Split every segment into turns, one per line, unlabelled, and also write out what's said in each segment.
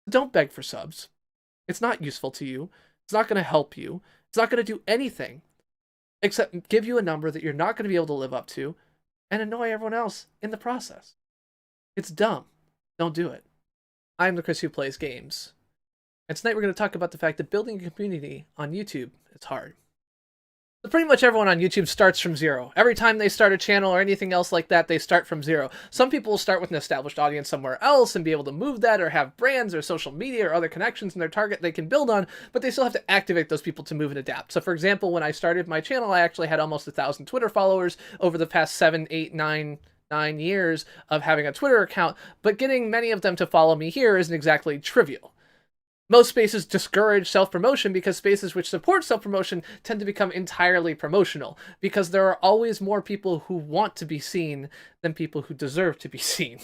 Don't beg for subs. It's not useful to you. It's not going to help you. It's not going to do anything except give you a number that you're not going to be able to live up to and annoy everyone else in the process. It's dumb. Don't do it. I'm the Chris who plays games. And tonight we're going to talk about the fact that building a community on YouTube is hard. So pretty much everyone on YouTube starts from zero. Every time they start a channel or anything else like that, they start from zero. Some people will start with an established audience somewhere else and be able to move that, or have brands or social media or other connections in their target they can build on, but they still have to activate those people to move and adapt. So for example, when I started my channel, I actually had almost 1,000 Twitter followers over the past 7, 8, 9 years of having a Twitter account, but getting many of them to follow me here isn't exactly trivial. Most spaces discourage self-promotion because spaces which support self-promotion tend to become entirely promotional, because there are always more people who want to be seen than people who deserve to be seen.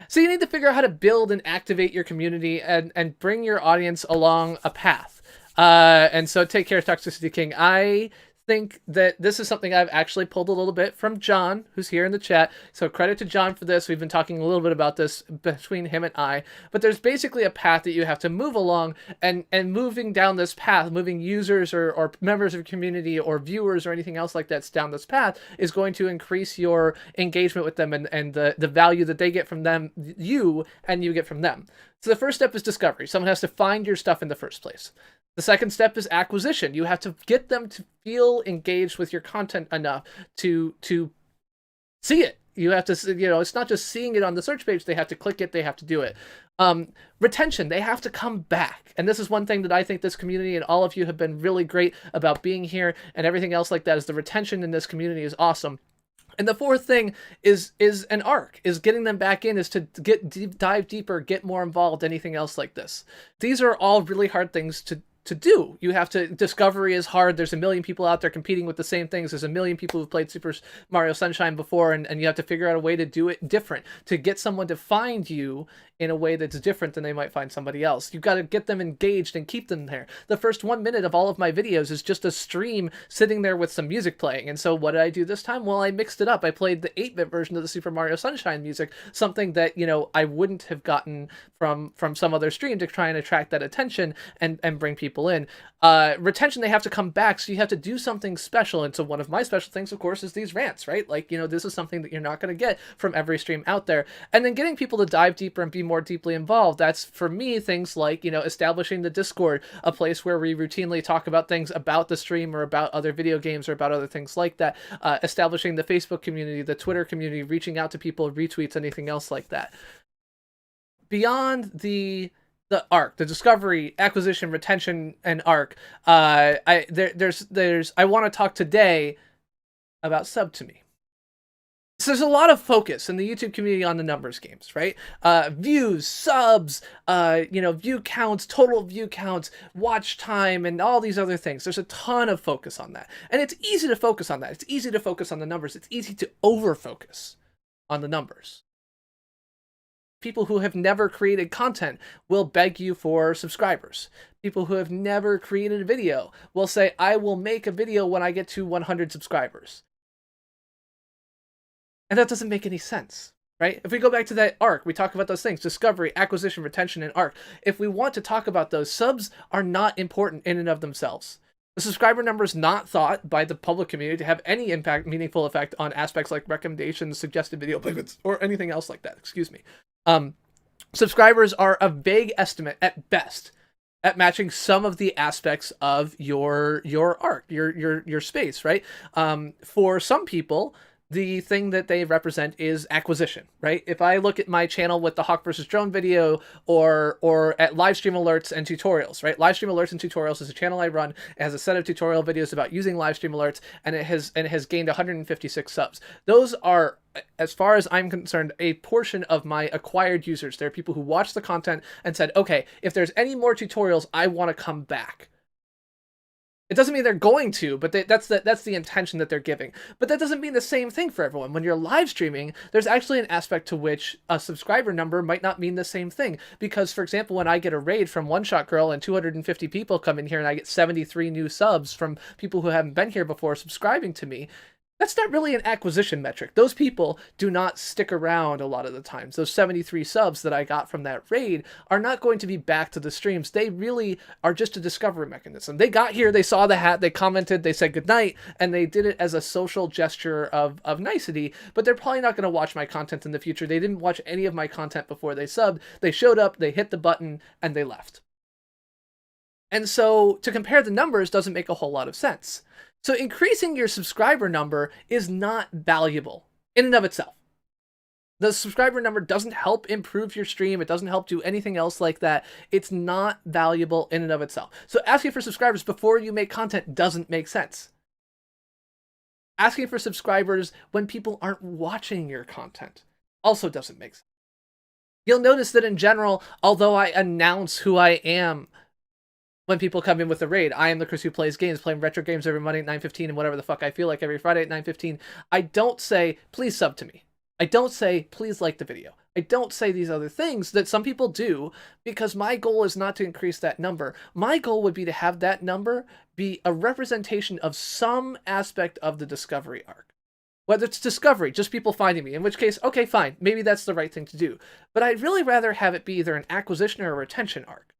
So you need to figure out how to build and activate your community and bring your audience along a path. And so take care, Toxicity King. I think that this is something I've actually pulled a little bit from John, who's here in the chat. So credit to John for this. We've been talking a little bit about this between him and I. But there's basically a path that you have to move along, and moving down this path, moving users or members of your community or viewers or anything else like that's down this path is going to increase your engagement with them and the value that they get from them, you get from them. So the first step is discovery. Someone has to find your stuff in the first place. The second step is acquisition. You have to get them to feel engaged with your content enough to see it. You have to, it's not just seeing it on the search page. They have to click it. They have to do it. Retention. They have to come back. And this is one thing that I think this community and all of you have been really great about being here and everything else like that, is the retention in this community is awesome. And the fourth thing is an arc, is getting them back in, is to dive deeper, get more involved, anything else like this. These are all really hard things to do. You have to, discovery is hard. There's a million people out there competing with the same things. There's a million people who've played Super Mario Sunshine before, and you have to figure out a way to do it different, to get someone to find you in a way that's different than they might find somebody else. You've got to get them engaged and keep them there. The first 1 minute of all of my videos is just a stream sitting there with some music playing. And so what did I do this time? Well, I mixed it up. I played the 8-bit version of the Super Mario Sunshine music, something that, I wouldn't have gotten from some other stream, to try and attract that attention and bring people in. Retention, they have to come back, so you have to do something special. And so one of my special things, of course, is these rants, right? Like, this is something that you're not going to get from every stream out there. And then getting people to dive deeper and be more deeply involved. That's, for me, things like, establishing the Discord, a place where we routinely talk about things about the stream or about other video games or about other things like that. Establishing the Facebook community, the Twitter community, reaching out to people, retweets, anything else like that. Beyond the arc, the discovery, acquisition, retention, and arc, I want to talk today about sub to me. So there's a lot of focus in the YouTube community on the numbers games, right? Views, subs, view counts, total view counts, watch time, and all these other things. There's a ton of focus on that. And it's easy to focus on that. It's easy to focus on the numbers. It's easy to over-focus on the numbers. People who have never created content will beg you for subscribers. People who have never created a video will say, I will make a video when I get to 100 subscribers. And that doesn't make any sense, right? If we go back to that arc, we talk about those things: discovery, acquisition, retention, and arc. If we want to talk about those, subs are not important in and of themselves. The subscriber number is not thought by the public community to have any meaningful effect on aspects like recommendations, suggested video placements, or anything else like that. Excuse me. Subscribers are a vague estimate at best at matching some of the aspects of your arc, your space, right? For some people, the thing that they represent is acquisition, right? If I look at my channel with the Hawk versus Drone video, or at live stream alerts and tutorials, right? Live stream alerts and tutorials is a channel I run. It has a set of tutorial videos about using live stream alerts, and it has gained 156 subs. Those are, as far as I'm concerned, a portion of my acquired users. There are people who watched the content and said, okay, if there's any more tutorials, I want to come back. It doesn't mean they're going to, but that's the intention that they're giving. But that doesn't mean the same thing for everyone. When you're live streaming, there's actually an aspect to which a subscriber number might not mean the same thing. Because, for example, when I get a raid from One Shot Girl and 250 people come in here and I get 73 new subs from people who haven't been here before subscribing to me, That's not really an acquisition metric. Those people do not stick around a lot of the times. Those 73 subs that I got from that raid are not going to be back to the streams. They really are just a discovery mechanism. They got here, they saw the hat, they commented, they said goodnight, and they did it as a social gesture of nicety, but they're probably not going to watch my content in the future. They didn't watch any of my content before they subbed. They showed up, they hit the button, and they left. And so to compare the numbers doesn't make a whole lot of sense. So increasing your subscriber number is not valuable in and of itself. The subscriber number doesn't help improve your stream. It doesn't help do anything else like that. It's not valuable in and of itself. So asking for subscribers before you make content doesn't make sense. Asking for subscribers when people aren't watching your content also doesn't make sense. You'll notice that in general, although I announce who I am when people come in with the raid, I am the Chris who plays games, playing retro games every Monday at 9:15 and whatever the fuck I feel like every Friday at 9:15. I don't say, please sub to me. I don't say, please like the video. I don't say these other things that some people do, because my goal is not to increase that number. My goal would be to have that number be a representation of some aspect of the discovery arc. Whether it's discovery, just people finding me, in which case, okay, fine, maybe that's the right thing to do. But I'd really rather have it be either an acquisition or a retention arc.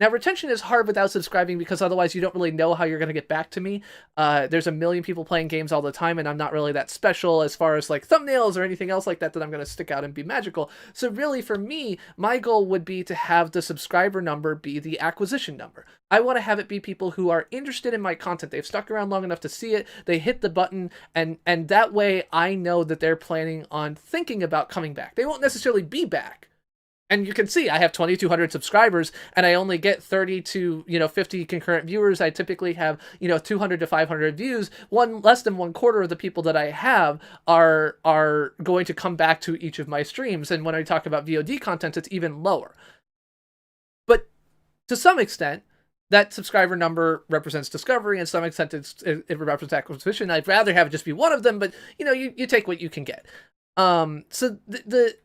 Now, retention is hard without subscribing, because otherwise you don't really know how you're going to get back to me. There's a million people playing games all the time, and I'm not really that special as far as like thumbnails or anything else like that I'm going to stick out and be magical. So really, for me, my goal would be to have the subscriber number be the acquisition number. I want to have it be people who are interested in my content. They've stuck around long enough to see it. They hit the button, and that way I know that they're planning on thinking about coming back. They won't necessarily be back. And you can see I have 2,200 subscribers, and I only get 30 to 50 concurrent viewers. I typically have 200 to 500 views. Less than 1/4 of the people that I have are going to come back to each of my streams. And when I talk about VOD content, it's even lower. But to some extent, that subscriber number represents discovery, and to some extent it represents acquisition. I'd rather have it just be one of them, but you take what you can get. So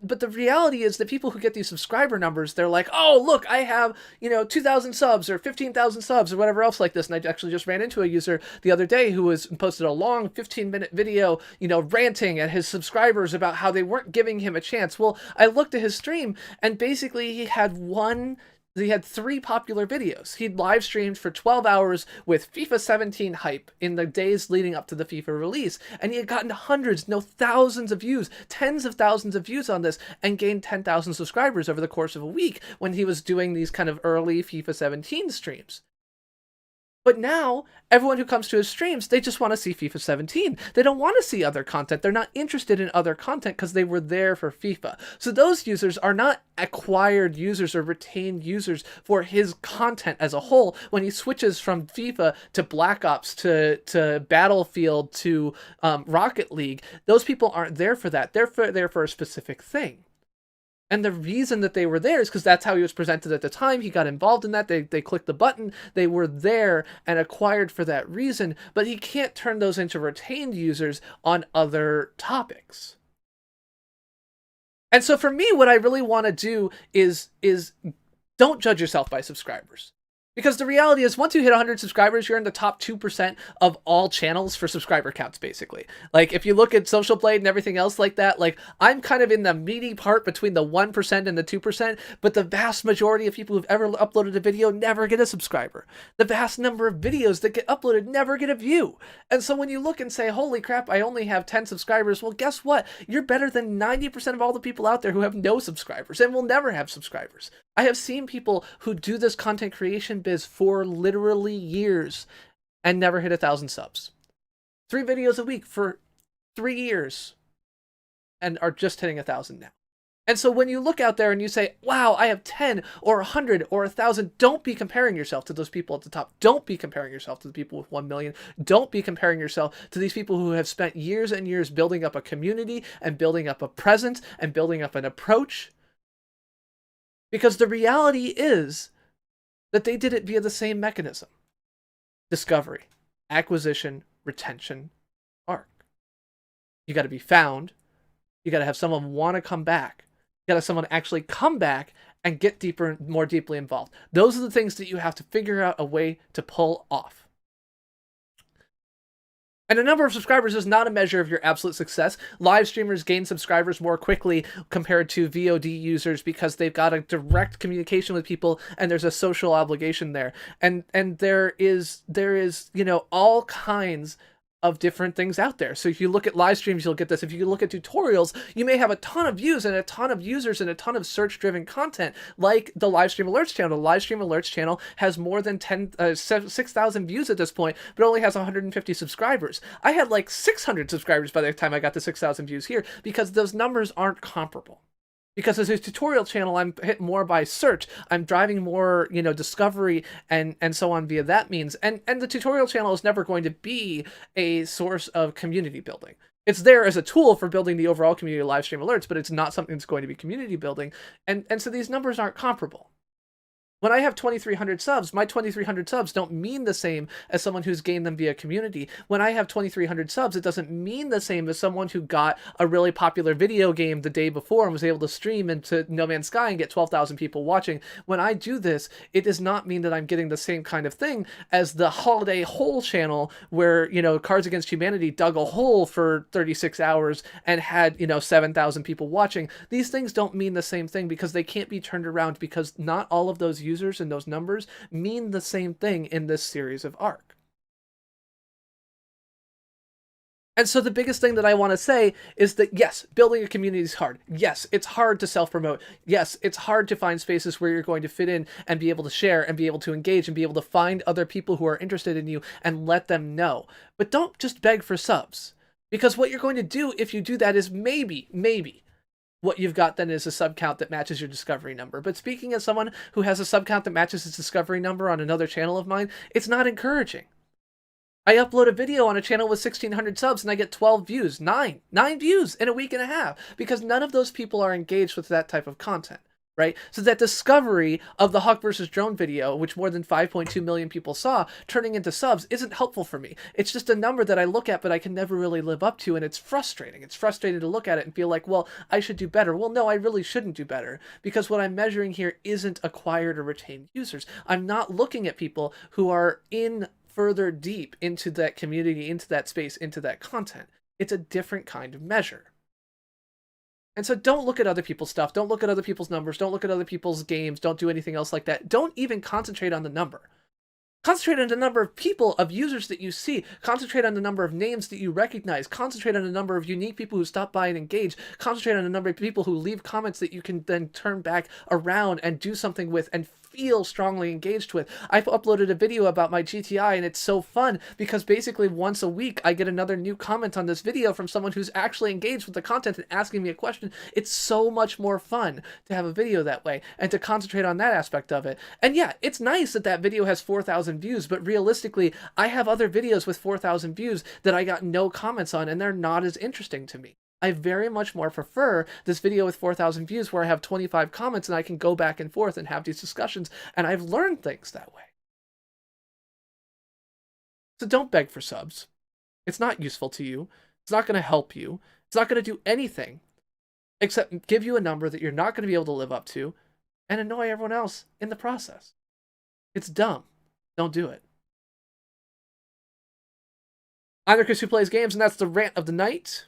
but the reality is that people who get these subscriber numbers, they're like, oh, look, I have, 2,000 subs or 15,000 subs or whatever else like this. And I actually just ran into a user the other day who posted a long 15-minute video, ranting at his subscribers about how they weren't giving him a chance. Well, I looked at his stream, and basically he had 3 popular videos. He'd live streamed for 12 hours with FIFA 17 hype in the days leading up to the FIFA release, and he had gotten hundreds, no thousands of views, tens of thousands of views on this, and gained 10,000 subscribers over the course of a week when he was doing these kind of early FIFA 17 streams. But now, everyone who comes to his streams, they just want to see FIFA 17. They don't want to see other content. They're not interested in other content because they were there for FIFA. So those users are not acquired users or retained users for his content as a whole. When he switches from FIFA to Black Ops to Battlefield to Rocket League, those people aren't there for that. They're there for a specific thing. And the reason that they were there is because that's how he was presented at the time. He got involved in that. They clicked the button. They were there and acquired for that reason. But he can't turn those into retained users on other topics. And so for me, what I really want to do is don't judge yourself by subscribers. Because the reality is, once you hit 100 subscribers, you're in the top 2% of all channels for subscriber counts, basically. Like, if you look at Social Blade and everything else like that, like, I'm kind of in the meaty part between the 1% and the 2%, but the vast majority of people who've ever uploaded a video never get a subscriber. The vast number of videos that get uploaded never get a view. And so when you look and say, holy crap, I only have 10 subscribers, well, guess what? You're better than 90% of all the people out there who have no subscribers and will never have subscribers. I have seen people who do this content creation biz for literally years and never hit 1,000 subs. 3 videos a week for 3 years and are just hitting 1,000 now. And so when you look out there and you say, wow, I have 10 or 100 or 1,000, don't be comparing yourself to those people at the top. Don't be comparing yourself to the people with 1 million. Don't be comparing yourself to these people who have spent years and years building up a community and building up a presence and building up an approach. Because the reality is that they did it via the same mechanism. Discovery, acquisition, retention, arc. You got to be found. You got to have someone want to come back. You got to have someone actually come back and get deeper, more deeply involved. Those are the things that you have to figure out a way to pull off. And a number of subscribers is not a measure of your absolute success. Live streamers gain subscribers more quickly compared to VOD users because they've got a direct communication with people and there's a social obligation there. And there is all kinds of different things out there. So if you look at live streams, you'll get this. If you look at tutorials, you may have a ton of views and a ton of users and a ton of search-driven content, like the Livestream Alerts channel. The Livestream Alerts channel has more than 6,000 views at this point, but only has 150 subscribers. I had like 600 subscribers by the time I got to 6,000 views here because those numbers aren't comparable. Because as a tutorial channel, I'm hit more by search. I'm driving more, discovery and so on via that means. And the tutorial channel is never going to be a source of community building. It's there as a tool for building the overall community of live stream alerts, but it's not something that's going to be community building. And so these numbers aren't comparable. When I have 2,300 subs, my 2,300 subs don't mean the same as someone who's gained them via community. When I have 2,300 subs, it doesn't mean the same as someone who got a really popular video game the day before and was able to stream into No Man's Sky and get 12,000 people watching. When I do this, it does not mean that I'm getting the same kind of thing as the Holiday Hole channel where, Cards Against Humanity dug a hole for 36 hours and had, 7,000 people watching. These things don't mean the same thing because they can't be turned around because not all of those users and those numbers mean the same thing in this series of Ark. And so the biggest thing that I want to say is that, yes, building a community is hard. Yes, it's hard to self-promote. Yes, it's hard to find spaces where you're going to fit in and be able to share and be able to engage and be able to find other people who are interested in you and let them know. But don't just beg for subs. Because what you're going to do if you do that is maybe, what you've got then is a sub count that matches your discovery number. But speaking as someone who has a sub count that matches his discovery number on another channel of mine, it's not encouraging. I upload a video on a channel with 1,600 subs and I get 12 views, 9 views in a week and a half, because none of those people are engaged with that type of content. Right? So that discovery of the Hawk versus Drone video, which more than 5.2 million people saw, turning into subs isn't helpful for me. It's just a number that I look at, but I can never really live up to, and it's frustrating. It's frustrating to look at it and feel like, well, I should do better. Well, no, I really shouldn't do better, because what I'm measuring here isn't acquired or retained users. I'm not looking at people who are in further deep into that community, into that space, into that content. It's a different kind of measure. And so don't look at other people's stuff. Don't look at other people's numbers. Don't look at other people's games. Don't do anything else like that. Don't even concentrate on the number. Concentrate on the number of people, of users that you see. Concentrate on the number of names that you recognize. Concentrate on the number of unique people who stop by and engage. Concentrate on the number of people who leave comments that you can then turn back around and do something with and feel strongly engaged with. I've uploaded a video about my GTI and it's so fun because basically once a week I get another new comment on this video from someone who's actually engaged with the content and asking me a question. It's so much more fun to have a video that way and to concentrate on that aspect of it. And yeah, it's nice that that video has 4,000 views, but realistically, I have other videos with 4,000 views that I got no comments on and they're not as interesting to me. I very much more prefer this video with 4,000 views where I have 25 comments and I can go back and forth and have these discussions, and I've learned things that way. So don't beg for subs. It's not useful to you. It's not going to help you. It's not going to do anything except give you a number that you're not going to be able to live up to and annoy everyone else in the process. It's dumb. Don't do it. I'm the Chris who plays games, and that's the rant of the night.